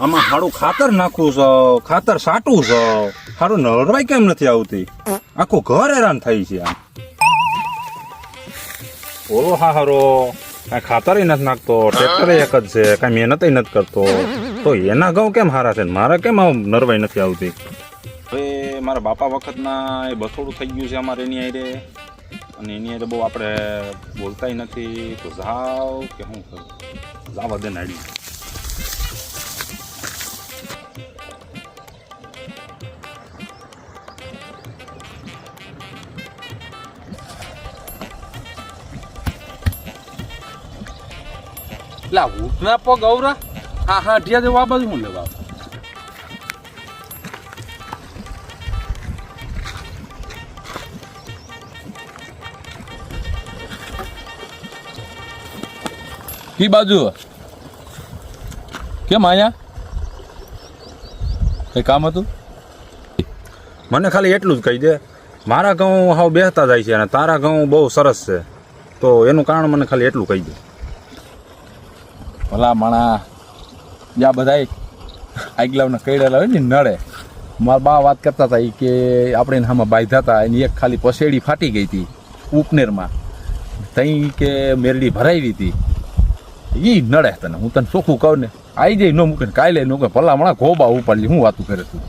આમાં હારું ખાતર નાખવું છે, ખાતર સાટવું છે, હારું નરવાઈ કેમ નથી આવતી? આખું ઘર હેરાન થાય છે. આમ ઓલો હારો કાંઈ ખાતર નથી નાખતો, ટ્રેક્ટર એક જ છે, કાંઈ મહેનત નથી કરતો, તો એના ઘઉં કેમ હારા છે, મારે કેમ આમ નરવાઈ નથી આવતી? હવે મારા બાપા વખતના એ બથોડું થઈ ગયું છે અમારે એની હારે, અને એની હારે બહુ આપણે બોલતાય નથી. તો જાવ કે શું કરું, જાવા દે નાડી. લા ઉઠના પગ અવરા હા ઢિયા દેવા બાજુ હું લેવા કી બાજુ કેમ આયા કઈ કામ હતું? મને ખાલી એટલું જ કહી દે, મારા ઘઉં હાવ બેસતા જાય છે અને તારા ઘઉં બહુ સરસ છે, તો એનું કારણ મને ખાલી એટલું કહી દે. ભલા માણા જ્યાં બધા આગલાવના કઈડેલા હોય ને નડે, મારા બા વાત કરતા હતા એ કે આપણે આમાં બાંધ્યા હતા, એની એક ખાલી પસેડી ફાટી ગઈ હતી ઉપનેરમાં, તઈ કે મેરડી ભરાવી હતી, એ નડે તને. હું તને ચોખ્ખું કહું ને, આવી જાય ન મૂકે કાલે ન ભલા માણા ગોબા ઉપાડી હું વાતું કરે તું.